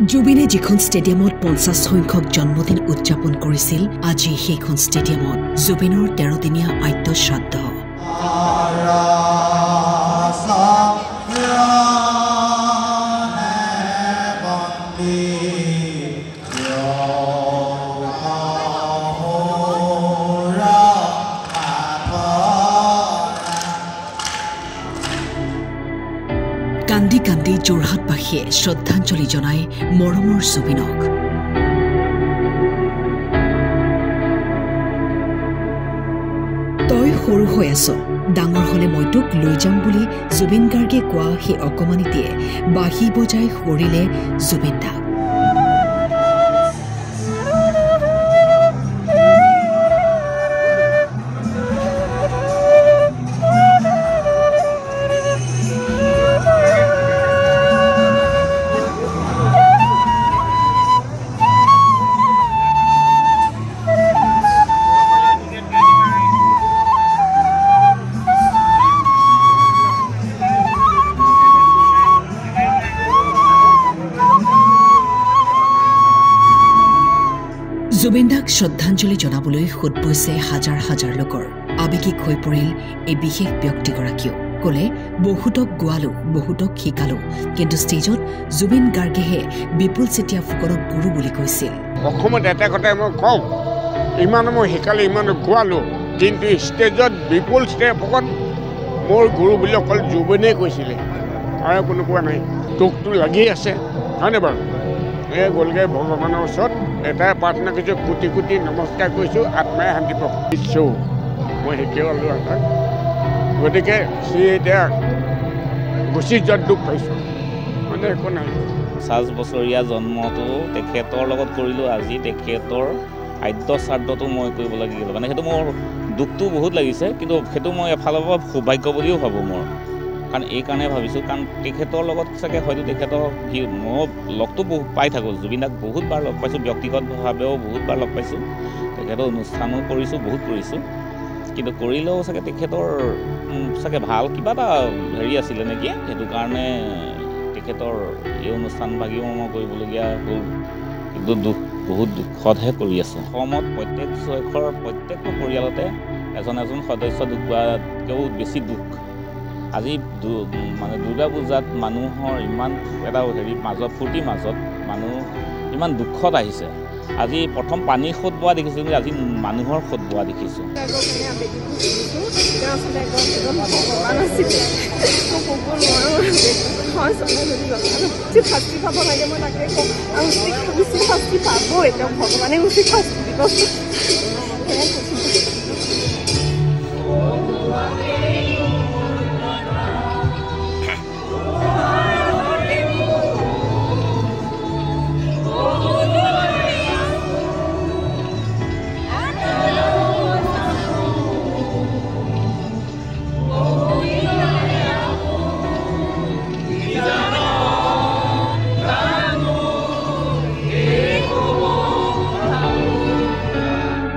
জুবিনে যিখন ষ্টেডিয়ামত 50 সংখ্যক জন্মদিন উদযাপন কৰিছিল আজি সেইখন ষ্টেডিয়ামত জুবিনৰ 13 দিনীয়া আদ্য শ্ৰাদ্ধ কান্দি কান্দি যোৰহাটবাসীয়ে শ্ৰদ্ধাঞ্জলি জনাই মৰমৰ জুবিনক তই সৰু হৈ আছ ডাঙৰ হলে মই তোক লৈ যাম বুলি জুবিন গাৰ্গে কোৱা সেই অকমানিটিয়ে বাঁহী বজাই সৰিলে জুবিন দা জুবিনদাক শ্ৰদ্ধাঞ্জলি জনাবলৈ সোধ বৈছে হাজাৰ হাজাৰ লোকৰ আবেগিক হৈ পৰিল এই বিশেষ ব্যক্তিগৰাকীও ক'লে বহুতক গোৱালো বহুতক শিকালো কিন্তু ষ্টেজত জুবিন গাৰ্গেহে বিপুল চেতিয়া ফুকনক গুৰু বুলি কৈছিল অসমত এটা কথাই মই কওঁ ইমান মই শিকালো ইমান গোৱালো কিন্তু ষ্টেজত বিপুল চেতিয়া ফুকন মোৰ গুৰু বুলি অকল জুবিনেই কৈছিলে আৰু কোনো কোৱা নাই তোকটো লাগি আছে হয়নে বাৰু এই গ'লগে ভগৱানৰ ওচৰত এটাই প্ৰাৰ্থনা কৰিছোঁ কোটি কোটি নমস্কাৰ কৰিছোঁ আত্মাই শান্তি দিছোঁ মই শিকিও আলোঁ আটাক গতিকে সি এতিয়া গুচি যোৱাত দুখ পাইছোঁ মানে একো নাই 50 বছৰীয়া জন্মটো তেখেতৰ লগত কৰিলোঁ আজি তেখেতৰ আদ্য শ্ৰাদ্ধটো মই কৰিব লাগিল মানে সেইটো মোৰ দুখটো বহুত লাগিছে কিন্তু সেইটো মই এফালৰ পৰা সৌভাগ্য বুলিও ভাবোঁ মোৰ কাৰণ এইকাৰণে ভাবিছোঁ কাৰণ তেখেতৰ লগত চাগে হয়তো তেখেতৰ মই লগটো পাই থাকোঁ জুবিনদাক বহুতবাৰ লগ পাইছোঁ ব্যক্তিগতভাৱেও বহুতবাৰ লগ পাইছোঁ তেখেতৰ অনুষ্ঠানো কৰিছোঁ বহুত কৰিছোঁ কিন্তু কৰিলেও চাগে তেখেতৰ চাগে ভাল কিবা এটা হেৰি আছিলে নেকি সেইটো কাৰণে তেখেতৰ এই অনুষ্ঠানভাগিও মই কৰিবলগীয়া হ'ল কিন্তু বহুত দুখতহে কৰি আছোঁ অসমত প্ৰত্যেকটো পৰিয়ালতে এজন সদস্য ঢুক পোৱাতকৈও বেছি দুখ আজি মানে দুৰ্গা পূজাত মানুহৰ ইমান এটা হেৰি মাজত ফূৰ্তিৰ মাজত মানুহ ইমান দুখত আহিছে আজি প্ৰথম পানী সোঁত বোৱা দেখিছোঁ কিন্তু আজি মানুহৰ সোঁত বোৱা দেখিছোঁ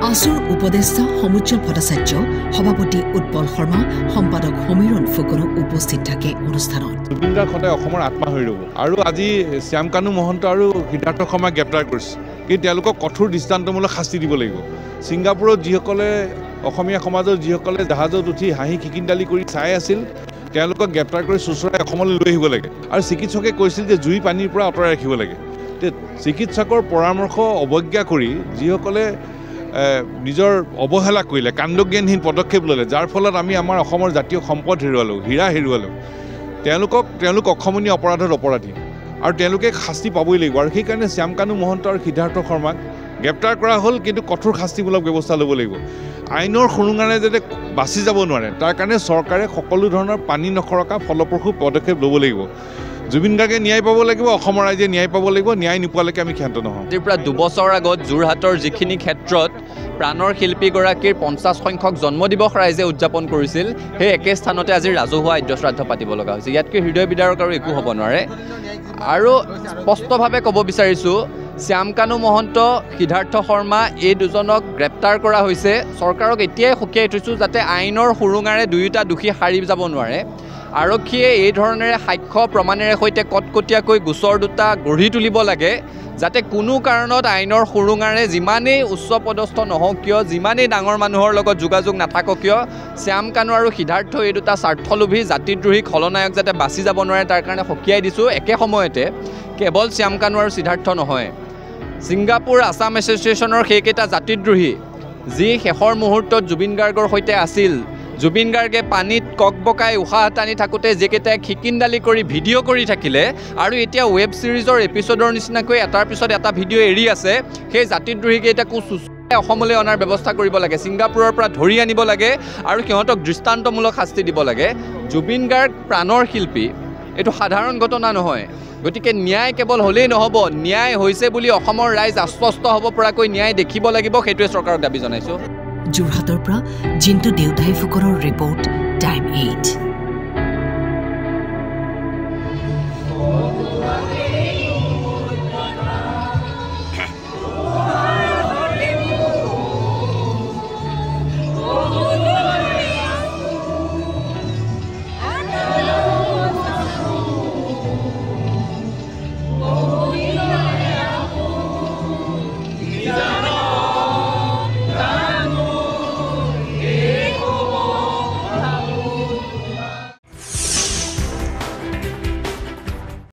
আসুৰ উপদেষ্টা সমুজ্জ্বল ভট্টাচাৰ্য সভাপতি উৎপল শৰ্মা সম্পাদক সমীৰণ ফুকনক উপস্থিত থাকে অনুষ্ঠানত জুবিনদাৰ সদায় অসমৰ আত্মা হৈ ৰ'ব আৰু আজি শ্যামকানু মহন্ত আৰু সিদ্ধাৰ্থ শৰ্মাক গ্ৰেপ্তাৰ কৰিছে কিন্তু তেওঁলোকক কঠোৰ দৃষ্টান্তমূলক শাস্তি দিব লাগিব ছিংগাপুৰত যিসকলে অসমীয়া সমাজৰ যিসকলে জাহাজত উঠি হাঁহি খিকিন্দালি কৰি চাই আছিল তেওঁলোকক গ্ৰেপ্তাৰ কৰি চোঁচৰাই অসমলৈ লৈ আহিব লাগে আৰু চিকিৎসকে কৈছিল যে জুই পানীৰ পৰা আঁতৰাই ৰাখিব লাগে চিকিৎসকৰ পৰামৰ্শ অৱজ্ঞা কৰি যিসকলে নিজৰ অৱহেলা কৰিলে কাণ্ডজ্ঞানহীন পদক্ষেপ ল'লে যাৰ ফলত আমি আমাৰ অসমৰ জাতীয় সম্পদ হেৰুৱালোঁ হীৰা হেৰুৱালোঁ তেওঁলোক অসমীয়া অপৰাধত অপৰাধী আৰু তেওঁলোকে শাস্তি পাবই লাগিব আৰু সেইকাৰণে শ্যামকানু মহন্ত আৰু সিদ্ধাৰ্থ শৰ্মাক গ্ৰেপ্তাৰ কৰা হ'ল কিন্তু কঠোৰ শাস্তিমূলক ব্যৱস্থা ল'ব লাগিব আইনৰ সুৰুঙাৰে যাতে বাচি যাব নোৱাৰে তাৰ কাৰণে চৰকাৰে সকলো ধৰণৰ পানী নখৰকা ফলপ্ৰসূ পদক্ষেপ ল'ব লাগিব জুবিন গাৰ্গে ন্যায় পাব লাগিব অসমৰ ৰাইজে ন্যায় পাব লাগিব ন্যায় নোপোৱালৈকে আমি ক্ষান্ত নহওঁ আজিৰ পৰা 2 বছৰ আগত যোৰহাটৰ যিখিনি ক্ষেত্ৰত প্ৰাণৰ শিল্পীগৰাকীৰ 50 সংখ্যক জন্মদিৱস ৰাইজে উদযাপন কৰিছিল সেই একে স্থানতে আজি ৰাজহুৱা আদ্য শ্ৰাদ্ধ পাতিব লগা হৈছে ইয়াতকৈ হৃদয় বিদাৰক আৰু একো হ'ব নোৱাৰে আৰু স্পষ্টভাৱে ক'ব বিচাৰিছোঁ শ্যামকানু মহন্ত সিদ্ধাৰ্থ শৰ্মা এই দুজনক গ্ৰেপ্তাৰ কৰা হৈছে চৰকাৰক এতিয়াই সকীয়াই থৈছোঁ যাতে আইনৰ সুৰুঙাৰে দুয়োটা দোষী সাৰি যাব নোৱাৰে আৰক্ষীয়ে এই ধৰণেৰে সাক্ষ্য প্ৰমাণেৰে সৈতে কটকটীয়াকৈ গোচৰ দুটা গঢ়ি তুলিব লাগে যাতে কোনো কাৰণত আইনৰ সুৰুঙাৰে যিমানেই উচ্চ পদস্থ নহওক কিয় যিমানেই ডাঙৰ মানুহৰ লগত যোগাযোগ নাথাকক কিয় শ্যাম কানু আৰু সিদ্ধাৰ্থ এই দুটা স্বাৰ্থলোভী জাতিদ্ৰোহী খলনায়ক যাতে বাচি যাব নোৱাৰে তাৰ কাৰণে সকীয়াই দিছোঁ। একে সময়তে কেৱল শ্যাম কানু আৰু সিদ্ধাৰ্থ নহয়, ছিংগাপুৰ আছাম এছ'চিয়েশ্যনৰ সেইকেইটা জাতিদ্ৰোহী যি শেষৰ মুহূৰ্তত জুবিন গাৰ্গৰ সৈতে আছিল, জুবিন গাৰ্গে পানীত ককবকাই উশাহ টানি থাকোঁতে যিকেইটাই খিকিন্দালি কৰি ভিডিঅ' কৰি থাকিলে আৰু এতিয়া ৱেব ছিৰিজৰ এপিছ'ডৰ নিচিনাকৈ এটাৰ পিছত এটা ভিডিঅ' এৰি আছে, সেই জাতিদ্ৰোহীকেইটাকো অসমলৈ অনাৰ ব্যৱস্থা কৰিব লাগে, ছিংগাপুৰৰ পৰা ধৰি আনিব লাগে আৰু সিহঁতক দৃষ্টান্তমূলক শাস্তি দিব লাগে। জুবিন গাৰ্গ প্ৰাণৰ শিল্পী, এইটো সাধাৰণ ঘটনা নহয়। গতিকে ন্যায় কেৱল হ'লেই নহ'ব, ন্যায় হৈছে বুলি অসমৰ ৰাইজ আশ্বস্ত হ'ব পৰাকৈ ন্যায় দেখিব লাগিব, সেইটোৱে চৰকাৰক দাবী জনাইছোঁ। যোৰহাটৰ পৰা জিন্তু দেউতাই ফুকৰৰ ৰিপৰ্ট, টাইম 8।